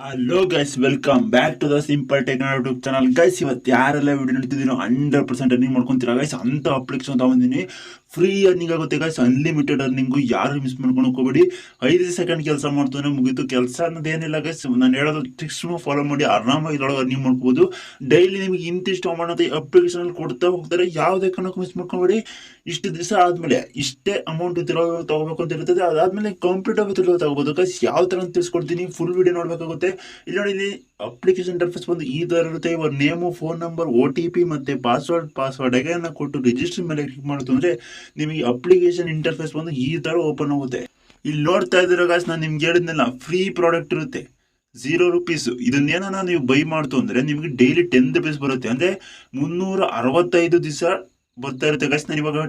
Hello guys, welcome back to the simple tech YouTube channel. Guys, ಇವತ್ತು ಯಾರೆಲ್ಲ video ನೋಡ್ತಿದ್ದೀರೋ 100% earning ಮಾಡ್ಕೊಂತೀರಾ guys. ಅಂತ ಅಪ್ಲಿಕೇಶನ್ ತಗೊಂಡಿದ್ದೀನಿ. ಫ್ರೀ ಅರ್ನಿಂಗ್ ಆಗುತ್ತೆ ಗೈಸ್, ಅನ್ಲಿಮಿಟೆಡ್ ಅರ್ನಿಂಗು. ಯಾರು ಮಿಸ್ ಮಾಡ್ಕೊಂಡು ಹೋಗ್ಬೇಡಿ. 5 ಸೆಕೆಂಡ್ ಕೆಲಸ ಮಾಡ್ತಾನೆ ಮುಗೀತು. ಕೆಲಸ ಅನ್ನೋದೇನಿಲ್ಲ ಗೈಸ್, ನಾನು ಹೇಳೋದು ಟ್ರಿಕ್ಸ್ ಫಾಲೋ ಮಾಡಿ ಆರಾಮಾಗಿ ಇದ್ರೊಳಗೆ ಅರ್ನಿಂಗ್ ಮಾಡ್ಬೋದು. ಡೈಲಿ ನಿಮಗೆ ಇಂತಿಷ್ಟು ಅಮೌಂಟ್ ಅಂತ ಅಪ್ಲಿಕೇಶನ್ ಕೊಡ್ತಾ ಹೋಗ್ತಾರೆ. ಯಾವುದೇ ಕಾರಣಕ್ಕೂ ಮಿಸ್ ಮಾಡ್ಕೊಬೇಡಿ. ಇಷ್ಟು ದಿವಸ ಆದಮೇಲೆ ಇಷ್ಟೇ ಅಮೌಂಟ್ ಇದ್ರೊಳಗೆ ತಗೋಬೇಕು ಅಂತ ಇರ್ತದೆ. ಅದಾದ್ಮೇಲೆ ಕಂಪ್ಲೀಟ್ ಆಗಿ ತಗೋಬೋದು ಗೈಸ್. ಯಾವ ಥರ ಅಂತ ತಿಳಿಸ್ಕೊಡ್ತೀನಿ, ಫುಲ್ ವಿಡಿಯೋ ನೋಡಬೇಕಾಗುತ್ತೆ. ಇಲ್ಲಿ ನೋಡಿ, ಇಲ್ಲಿ ಅಪ್ಲಿಕೇಶನ್ ಇಂಟರ್ಫೇಸ್ ಬಂದು ಈ ತರ ಇರುತ್ತೆ. ಇವಾಗ ನೇಮು, ಫೋನ್ ನಂಬರ್, OTP ಮತ್ತೆ ಪಾಸ್ವರ್ಡ್ ಅಗೇನ್ ಕೊಟ್ಟು ರಿಜಿಸ್ಟರ್ ಮೇಲೆ ಕ್ಲಿಕ್ ಮಾಡ್ತು ಅಂದ್ರೆ ನಿಮಗೆ ಅಪ್ಲಿಕೇಶನ್ ಇಂಟರ್ಫೇಸ್ ಬಂದು ಈ ತರ ಓಪನ್ ಆಗುತ್ತೆ. ಇಲ್ಲಿ ನೋಡ್ತಾ ಇದ್ದೀರಾ ಗಾಯ್ಸ್, ನಾನು ನಿಮ್ಗೆ ಹೇಳಿದ್ನಲ್ಲ, ಫ್ರೀ ಪ್ರಾಡಕ್ಟ್ ಇರುತ್ತೆ, ₹0. ಇದನ್ನೇನ ನೀವು ಬೈ ಮಾಡ್ತು ಅಂದ್ರೆ ನಿಮಗೆ ಡೈಲಿ ₹10 ಬರುತ್ತೆ. ಅಂದ್ರೆ 365 ದಿವಸ ಬರ್ತಾ ಇರುತ್ತೆ ಗಾಯ್ಸ್. ನಾನು ಇವಾಗ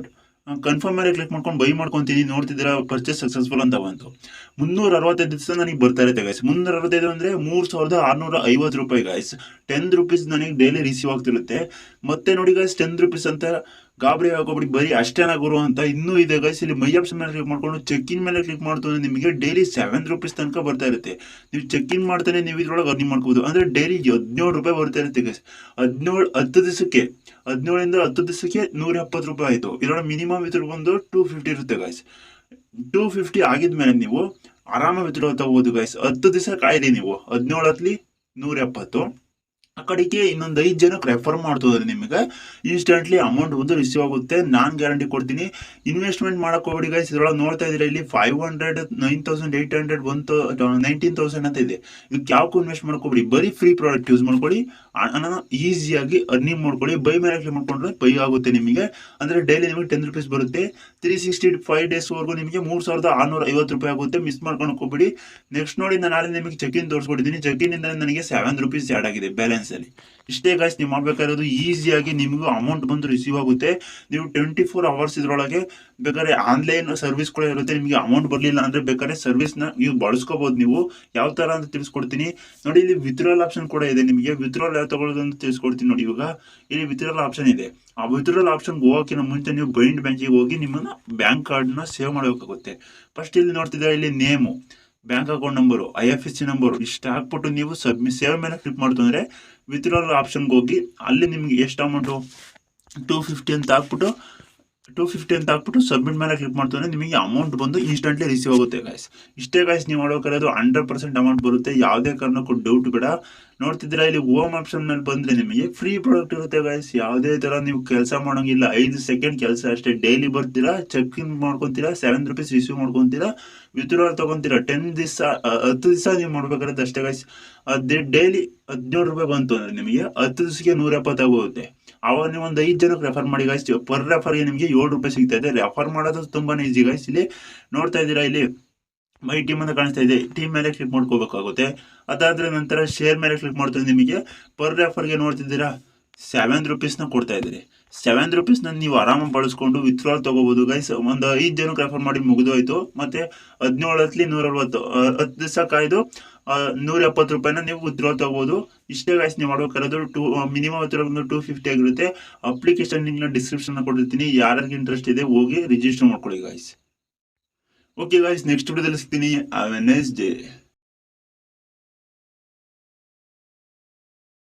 ಕನ್ಫರ್ಮ್ ಮೇಲೆ ಕ್ಲಿಕ್ ಮಾಡ್ಕೊಂಡು ಬೈ ಮಾಡ್ಕೊಂತೀನಿ. ನೋಡ್ತಿದ್ದೀರಾ, ಪರ್ಚೇಸ್ ಸಕ್ಸಸ್ಫುಲ್ ಅಂತ ಬಂತು. 365 ದಿವಸ ನನಗೆ ಬರ್ತಾ ಇರುತ್ತೆ ಗಾಯ್ಸ್. 365 ಅಂದ್ರೆ ₹3,650 ಗಾಯ್ಸ್. ₹10 ನನಗೆ ಡೈಲಿ ರಿಸೀವ್ ಆಗ್ತಿರುತ್ತೆ. ಮತ್ತೆ ನೋಡಿ ಗಾಯ್ಸ್, ₹10 ಅಂತ ಗಾಬರಿ ಆಗೋಬಿಡಿ. ಬರೀ ಅಷ್ಟೇನ ಗುರು ಅಂತ ಇನ್ನೂ ಇದೆ ಗಾಯ್ಸ್. ಇಲ್ಲಿ ಮೈ ಆಪ್ಷನ್ ಮೇಲೆ ಕ್ಲಿಕ್ ಮಾಡ್ಕೊಂಡು ಚೆಕ್ ಇನ್ ಮೇಲೆ ಕ್ಲಿಕ್ ಮಾಡ್ತಾರೆ, ನಿಮಗೆ ಡೈಲಿ ₹7 ತನಕ ಬರ್ತಾ ಇರುತ್ತೆ. ನೀವು ಚೆಕ್ ಇನ್ ಮಾಡ್ತಾನೆ ನೀವು ಇದ್ರೊಳಗೆ ಅರ್ನಿಂಗ್ ಮಾಡ್ಕೋಬಹುದು. ಅಂದ್ರೆ ಡೈಲಿ ₹17 ಬರ್ತಾ ಇರುತ್ತೆ ಗಾಯ್ಸ್. 10 ದಿವಸಕ್ಕೆ 17ರಿಂದ 10 ದಿವಸಕ್ಕೆ ₹170 ಆಯಿತು. ಇದರೊಳಗೆ ಮಿನಿಮಮ್ ವಿತ್ಡ್ರಾ ಬಂದು 250 ಇರುತ್ತೆ ಗಾಯ್ಸ್. 250 ಆಗಿದ್ಮೇಲೆ ನೀವು ಆರಾಮಾಗಿ ವಿತ್ಡ್ರಾ ತಗೋಬಹುದು ಗಾಯ್ಸ್. 10 ದಿವಸ ಕಾಯಿರಿ ನೀವು. 17 170 ಆ ಕಡೆಗೆ ಇನ್ನೊಂದು 5 ಜನಕ್ಕೆ ರೆಫರ್ ಮಾಡ್ತೋದ್ರೆ ನಿಮಗೆ ಇನ್ಸ್ಟೆಂಟ್ಲಿ ಅಮೌಂಟ್ ಒಂದು ರಿಸೀವ್ ಆಗುತ್ತೆ. ನಾನು ಗ್ಯಾರಂಟಿ ಕೊಡ್ತೀನಿ. ಇನ್ವೆಸ್ಟ್ಮೆಂಟ್ ಮಾಡಕ್ ಹೋಗ್ಬೇಡಿ ಗೈಸ್. ಇದ್ರೊಳಗೆ ನೋಡ್ತಾ ಇದ್ರೆ ಇಲ್ಲಿ 500, 9,800, 19,000 ಅಂತ ಇದೆ. ಇದಕ್ಕೆ ಯಾವಕ್ಕೂ ಇನ್ವೆಸ್ಟ್ ಮಾಡ್ಕೋಬೇಡಿ. ಬರೀ ಫ್ರೀ ಪ್ರಾಡಕ್ಟ್ ಯೂಸ್ ಮಾಡ್ಕೊಳ್ಳಿ, ಈಸಿಯಾಗಿ ಅರ್ನಿಂಗ್ ಮಾಡ್ಕೊಳ್ಳಿ. ಬೈ ಮೇಲೆ ಕ್ಲಿಕ್ ಮಾಡ್ಕೊಂಡ್ರೆ ಬೈ ಆಗುತ್ತೆ ನಿಮಗೆ. ಅಂದ್ರೆ ಡೈಲಿ ನಿಮಗೆ ₹10 ಬರುತ್ತೆ. 365 ಡೇಸ್ ವರೆಗೂ ನಿಮಗೆ ₹3,650 ಆಗುತ್ತೆ. ಮಿಸ್ ಮಾಡ್ಕೊಂಡು ಹೋಗ್ಬೇಡಿ. ನೆಕ್ಸ್ಟ್ ನೋಡಿ, ನಾನು ನಾಳೆ ನಿಮಗೆ ಚೆಕ್ ಇನ್ ತೋರಿಸ್ಕೊಟ್ಟಿದ್ದೀನಿ. ಚೆಕ್ ಇನ್ ಇಂದ ನನಗೆ ₹7 ಆ್ಯಡ್ ಆಗಿದೆ ಬ್ಯಾಲೆನ್ಸ್ ಅಲ್ಲಿ. ಇಷ್ಟೇ ಗಾಯ್ಸ್, ನೀವು ಮಾಡ್ಬೇಕಾಗಿರೋದು ಈಸಿಯಾಗಿ ನಿಮಗೂ ಅಮೌಂಟ್ ಬಂದು ರಿಸೀವ್ ಆಗುತ್ತೆ. ನೀವು 24 ಅವರ್ಸ್ ಇದ್ರೊಳಗೆ ಬೇಕಾದ್ರೆ ಆನ್ಲೈನ್ ಸರ್ವಿಸ್ ಕೂಡ ಇರುತ್ತೆ. ನಿಮಗೆ ಅಮೌಂಟ್ ಬರಲಿಲ್ಲ ಅಂದ್ರೆ ಬೇಕಾದ್ರೆ ಸರ್ವಿಸ್ನ ನೀವು ಬಳಸ್ಕೋಬಹುದು. ನೀವು ಯಾವ ತರ ಅಂತ ತಿಳಿಸ್ಕೊಡ್ತೀನಿ ನೋಡಿ. ಇಲ್ಲಿ ವಿತ್ಡ್ರಾಲ್ ಆಪ್ಷನ್ ಕೂಡ ಇದೆ. ನಿಮಗೆ ವಿತ್ಡ್ರಾಲ್ ಯಾವ ತಗೊಳ್ಳೋದು ಅಂತ ತಿಳಿಸ್ಕೊಡ್ತೀನಿ ನೋಡಿ. ಇವಾಗ ಇಲ್ಲಿ ವಿತ್ಡ್ರಾಲ್ ಆಪ್ಷನ್ ಇದೆ. ಆ ವಿತ್ಡ್ರಾಲ್ ಆಪ್ಷನ್ ಹೋಗೋಕ್ಕಿಂತ ಮುಂಚೆ ನೀವು ಬೈಂಡ್ ಬ್ಯಾಂಕಿಗೆ ಹೋಗಿ ನಿಮ್ಮನ್ನ ಬ್ಯಾಂಕ್ ಕಾರ್ಡ್ನ ಸೇವ್ ಮಾಡಬೇಕಾಗುತ್ತೆ. ಫಸ್ಟ್ ಇಲ್ಲಿ ನೋಡ್ತಿದ್ರೆ, ಇಲ್ಲಿ name, bank account number, IFSC number ಇಷ್ಟು ಹಾಕ್ಬಿಟ್ಟು ನೀವು ಸೇವ್ ಮೇಲೆ ಕ್ಲಿಕ್ ಮಾಡ್ತು ಅಂದ್ರೆ ವಿತ್ಡ್ರಾಲ್ ಆಪ್ಷನ್ಗೆ ಹೋಗಿ ಅಲ್ಲಿ ನಿಮ್ಗೆ ಎಷ್ಟು ಅಮೌಂಟು 250 ಅಂತ ಹಾಕ್ಬಿಟ್ಟು ಸಬ್ಮಿಟ್ ಮೇಲೆ ಕ್ಲಿಕ್ ಮಾಡ್ತಾರೆ. ನಿಮಗೆ ಅಮೌಂಟ್ ಬಂದು ಇನ್ಸ್ಟೆಂಟ್ಲಿ ರಿಸೀವ್ ಆಗುತ್ತೆ ಗಾಯ್ಸ್. ಇಷ್ಟೇ ಗಾಯ್ಸ್, ನೀವು ಮಾಡ್ಬೇಕಾದ್ರೆ 100% ಅಮೌಂಟ್ ಬರುತ್ತೆ. ಯಾವುದೇ ಕಾರಣಕ್ಕೂ ಡೌಟ್ ಬೇಡ. ನೋಡ್ತಿದ್ದೀರಾ, ಇಲ್ಲಿ ಹೋಮ್ ಆಪ್ಷನ್ ಮೇಲೆ ಬಂದ್ರೆ ನಿಮಗೆ ಫ್ರೀ ಪ್ರಾಡಕ್ಟ್ ಇರುತ್ತೆ ಗಾಯ್ಸ್. ಯಾವುದೇ ತರ ನೀವು ಕೆಲಸ ಮಾಡೋಂಗಿಲ್ಲ. 5 ಸೆಕೆಂಡ್ ಕೆಲಸ ಅಷ್ಟೇ. ಡೈಲಿ ಬರ್ತೀರಾ, ಚೆಕ್ ಇನ್ ಮಾಡ್ಕೊಂತೀರಾ, ₹7 ರಿಸೀವ್ ಮಾಡ್ಕೊಂತೀರಾ, ವಿತ್ಡ್ರಾಲ್ ತಗೊಂತೀರಾ. 10 ದಿವಸ 10 ದಿವಸ ನೀವು ಮಾಡ್ಬೇಕಾದ್ರೆ ಅಷ್ಟೇ ಗಾಯ್ಸ್. ಅದೇ ಡೈಲಿ ₹17 ಬಂತು ಅಂದ್ರೆ ನಿಮಗೆ 10 ದಿವಸಕ್ಕೆ 170 ಆಗೋಗುತ್ತೆ. ಅವಾಗ ನೀವು ಒಂದು 5 ಜನಕ್ಕೆ ರೆಫರ್ ಮಾಡಿ ಗಾಯ್ಸ್. ಪರ್ ರೆಫರ್ಗೆ ನಿಮಗೆ ₹7 ಸಿಗ್ತಾ ಇದೆ. ರೆಫರ್ ಮಾಡೋದು ತುಂಬಾನೇ ಈಸಿ ಗಾಯ್ಸ್. ಇಲ್ಲಿ ನೋಡ್ತಾ ಇದ್ದೀರಾ, ಇಲ್ಲಿ ಮೈ ಟೀಮ್ ಅಂತ ಕಾಣಿಸ್ತಾ ಇದೆ. ಟೀಮ್ ಮೇಲೆ ಕ್ಲಿಕ್ ಮಾಡ್ಕೋಬೇಕಾಗುತ್ತೆ. ಅದಾದ್ರೆ ನಂತರ ಶೇರ್ ಮೇಲೆ ಕ್ಲಿಕ್ ಮಾಡ್ತಾರೆ. ನಿಮಗೆ ಪರ್ ರೆಫರ್ಗೆ ನೋಡ್ತಿದ್ದೀರಾ ₹7 ಕೊಡ್ತಾ ಇದ್ದೀರಿ. ₹7 ನೀವು ಆರಾಮಾಗಿ ಬಳಸ್ಕೊಂಡು ವಿತ್ಡ್ರಾಲ್ ತಗೋಬಹುದು ಗೈಸ್. ಒಂದು 5 ಜನಕ್ಕೆ ರೆಫರ್ ಮಾಡಿ ಮುಗಿದೋಯ್ತು. ಮತ್ತೆ 17 160 10 ದಿವಸ ಕಾಯ್ದು ₹170 ನೀವು ವಿತ್ಡ್ರಾಲ್ ತಗೋಬಹುದು. ಇಷ್ಟೇ ಗೈಸ್, ನೀವು ಮಾಡ್ಬೇಕಾದ್ರೆ ಮಿನಿಮಮ್ ವಿತ್ಡ್ರಾಲ್ 250 ಆಗಿರುತ್ತೆ. ಅಪ್ಲಿಕೇಶನ್ ಲಿಂಕ್ನ ಡಿಸ್ಕ್ರಿಪ್ಷನ್ ಕೊಟ್ಟಿರ್ತೀನಿ. ಯಾರಿಗೆ ಇಂಟ್ರೆಸ್ಟ್ ಇದೆ ಹೋಗಿ ರಿಜಿಸ್ಟರ್ ಮಾಡ್ಕೊಳ್ಳಿ ಗೈಸ್. ಓಕೆ ಗೈಸ್, ನೆಕ್ಸ್ಟ್ ವಿಡಿಯೋದಲ್ಲಿ ಸಿಗ್ತೀನಿ. Have A nice day.